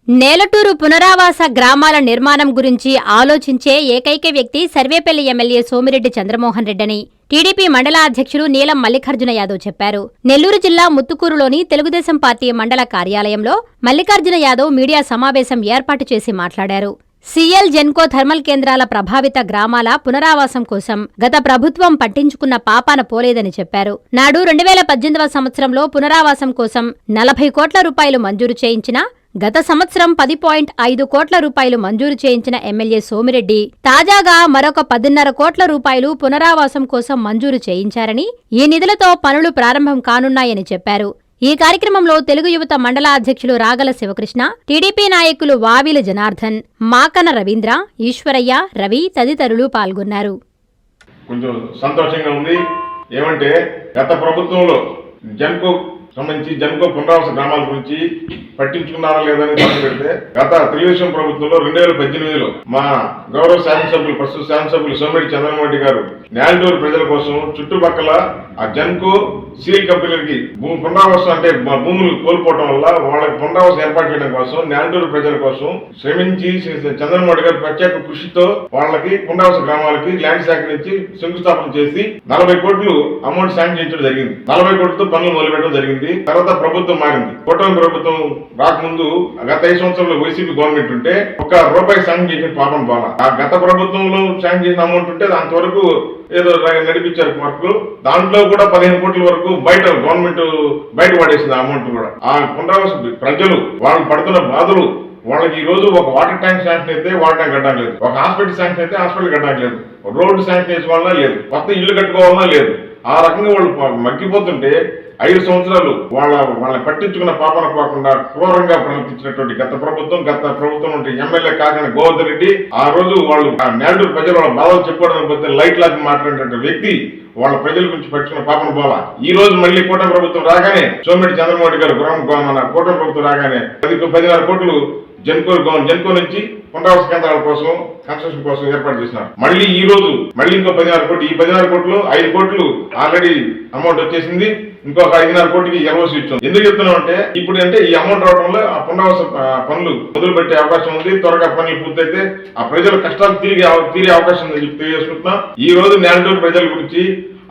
నేలటూరు పునరావాస గ్రామాల నిర్మాణం గురించి ఆలోచించే ఏకైక వ్యక్తి సర్వేపల్లి ఎమ్మెల్యే సోమిరెడ్డి చంద్రమోహన్ రెడ్డని టీడీపీ మండల అధ్యక్షుడు నీలం మల్లికార్జున యాదవ్ చెప్పారు. నెల్లూరు జిల్లా ముత్తుకూరులోని తెలుగుదేశం పార్టీ మండల కార్యాలయంలో మల్లికార్జున యాదవ్ మీడియా సమావేశం ఏర్పాటు చేసి మాట్లాడారు. సీఎల్ జెన్కో థర్మల్ కేంద్రాల ప్రభావిత గ్రామాల పునరావాసం కోసం గత ప్రభుత్వం పట్టించుకున్న పాపాన పోలేదని చెప్పారు. నాడు 2018వ సంవత్సరంలో పునరావాసం కోసం 40 కోట్ల రూపాయలు మంజూరు చేయించినా గత సంవత్సరం 10.5 కోట్ల రూపాయలు మంజూరు చేయించిన ఎమ్మెల్యే సోమిరెడ్డి తాజాగా మరొక 10.5 కోట్ల రూపాయలు పునరావాసం కోసం మంజూరు చేయించారని, ఈ నిధులతో పనులు ప్రారంభం కానున్నాయని చెప్పారు. ఈ కార్యక్రమంలో తెలుగు యువత మండల అధ్యక్షులు రాగల శివకృష్ణ, టీడీపీ నాయకులు వావిల జనార్దన్, మాకన రవీంద్ర, ఈశ్వరయ్య, రవి తదితరులు పాల్గొన్నారు. కొంచెం సంతోషంగా ఉంది. ఏమంటే గత ప్రభుత్వంలో జన్కో పునరావాస గ్రామాల గురించి పట్టించుకున్నారా లేదని పక్కన పెడితే గత తెలుగుదేశం ప్రభుత్వంలో 2018లో మా గౌరవ ప్రస్తుత శాసనసభ్యులు సోమిరెడ్డి చంద్రమోహన్ గారు నేలటూరు ప్రజల కోసం చుట్టుపక్కల ఆ జన్కో స్టీల్ కంపెనీలకి పునరావాసం అంటే భూములు కోల్పోవడం వల్ల వాళ్ళకి పునరావాసం ఏర్పాటు చేయడం కోసం నేలటూరు ప్రజల కోసం శ్రమించి చంద్రమోహన్ గారు ప్రత్యేక కృషితో వాళ్ళకి పునరావాస గ్రామాలకి ల్యాండ్ శాంక్షన్ నుంచి శంకుస్థాపన చేసి 40 కోట్లు అమౌంట్ శాంక్షన్ చేయడం జరిగింది. 40 కోట్లతో పనులు మొదలుపెట్టడం జరిగింది. తర్వాత ప్రభుత్వం మారింది. కూటమి ప్రభుత్వం రాకముందు గత 5 సంవత్సరాల్లో వైసీపీ గవర్నమెంట్ ఉంటే ₹1 శాంక్షన్ చేసిన పాపం పోలా. ఆ గత ప్రభుత్వంలో శాంక్షన్ చేసిన అమౌంట్ ఉంటే అంతవరకు ఏదో నడిపించారు వర్క్. దాంట్లో కూడా 15 కోట్ల వరకు గవర్నమెంట్ బయట పడేసింది. ఆ అమౌంట్ కూడా ఆ పునరావాస ప్రజలు వాళ్ళు పడుతున్న బాధలు, వాళ్ళకి ఈ రోజు ఒక వాటర్ ట్యాంక్ శాంక్షన్ అయితే వాటర్ ట్యాంక్ కట్టడం లేదు, ఒక హాస్పిటల్ శాంక్షన్ అయితే హాస్పిటల్ కట్టడం లేదు, రోడ్డు శాంక్షన్ చేసుకోవాలన్నా లేదు, కొత్త ఇల్లు కట్టుకోవాలన్నా లేదు. ఆ రకంగా వాళ్ళు మగ్గిపోతుంటే 5 సంవత్సరాలు వాళ్ళని పట్టించుకున్న పాపన పోకుండా క్రూరంగా ప్రవర్తించినటువంటి గత ప్రభుత్వం నుండి ఎమ్మెల్యే కాకినాడ గోవర్ధన్ రెడ్డి ఆ రోజు వాళ్ళు నేలటూరు ప్రజలు వాళ్ళ బాధలు చెప్పుకోవడానికి పోతే లైట్ లాగా మాట్లాడినటువంటి వ్యక్తి వాళ్ళ ప్రజల గురించి పట్టించుకున్న పాపన పోలా. ఈ రోజు మళ్ళీ కూటమి ప్రభుత్వం రాగానే సోమిరెడ్డి చంద్రమోహన్ గారు మన కూటమి ప్రభుత్వం రాగానే 10.5 కోట్లు జన్కో నుంచి పునరావాస కేంద్రాల కోసం కన్స్ట్రక్షన్ కోసం ఏర్పాటు చేసినారు. మళ్ళీ ఈ రోజు ఇంకో 16 కోట్లు, ఈ 16 కోట్లు 5 కోట్లు ఆల్రెడీ అమౌంట్ వచ్చేసింది. ఇంకొక 5.5 కోట్లకి ఎల్ఓసి ఇచ్చాం. ఎందుకు చెప్తున్నాం అంటే ఇప్పుడు ఈ అమౌంట్ రావడంలో ఆ పునరావాస పనులు మొదలు పెట్టే అవకాశం ఉంది. త్వరగా పనులు పూర్తయితే ఆ ప్రజల కష్టాలు తీరే అవకాశం ఉందని చెప్పి తెలియజేసుకుంటున్నాం. ఈ రోజు నేలటూరు ప్రజల గురించి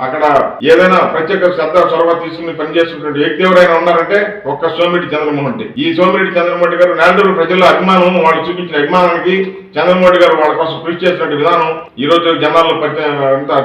అక్కడ ఏదైనా ప్రత్యేక శ్రద్ధ చొరవ తీసుకుని పనిచేస్తున్నటువంటి వ్యక్తి ఎవరైనా ఉన్నారంటే ఒక్క సోమిరెడ్డి చంద్రమోహన్. ఈ సోమిరెడ్డి చంద్రమోహన్ గారు నేలటూరు ప్రజల అభిమానం, వాళ్ళు చూపించిన అభిమానానికి చంద్రమోహన్ గారు వాళ్ళ కోసం కృషి చేసినటువంటి విధానం ఈ రోజు జనాల్లో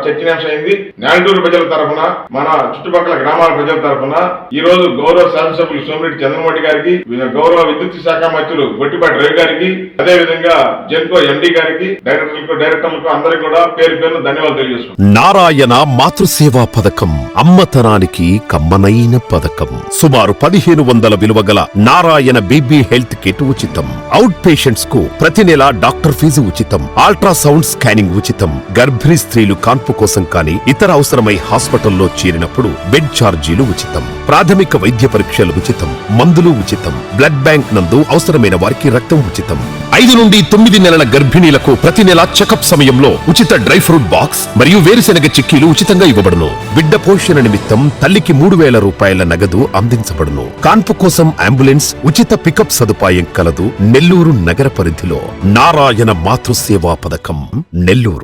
చర్చనీయాంశం అయింది. నేలటూరు ప్రజల తరఫున, మన చుట్టుపక్కల గ్రామాల ప్రజల తరఫున ఈ రోజు గౌరవ శాసనసభ్యులు సోమిరెడ్డి చంద్రమోహన్ గారికి, గౌరవ విద్యుత్ శాఖ మంత్రులు బొట్టిపాటి రవి గారికి, అదే విధంగా జెన్కో ఎండీ గారికి, డైరెక్టర్లకు అందరికీ కూడా పేరు పేరున ధన్యవాదాలు తెలియజేస్తున్నాను. నారాయణ మాతృసేవా పథకం అమ్మతనానికి కమ్మనైన పథకం. సుమారు 1500 విలువ గల నారాయణ బీబీ హెల్త్ కిట్ ఉచితం. అవుట్ పేషెంట్స్ కు ప్రతి నెల డాక్టర్ ఫీజు ఉచితం. అల్ట్రాసౌండ్ స్కానింగ్ ఉచితం. గర్భిణీ స్త్రీలు కాన్పు కోసం కానీ ఇతర అవసరమై హాస్పిటల్లో చేరినప్పుడు బెడ్ ఛార్జీలు ఉచితం. ప్రాథమిక వైద్య పరీక్షలు ఉచితం. మందులు ఉచితం. బ్లడ్ బ్యాంక్ నందు అవసరమైన వారికి రక్తం ఉచితం. 5 నుండి 9 నెలల గర్భిణీలకు ప్రతి నెల చెకప్ సమయంలో ఉచిత డ్రై ఫ్రూట్ బాక్స్ మరియు వేరుశెనగ చిక్కీలు ఉచితంగా ఇవ్వబడును. బిడ్డ పోషణ నిమిత్తం తల్లికి 3000 రూపాయల నగదు అందించబడును. కాన్పు కోసం అంబులెన్స్ ఉచిత పికప్ సదుపాయం కలదు. నెల్లూరు నగర పరిధిలో నారాయణ మాతృసేవా పథకం, నెల్లూరు.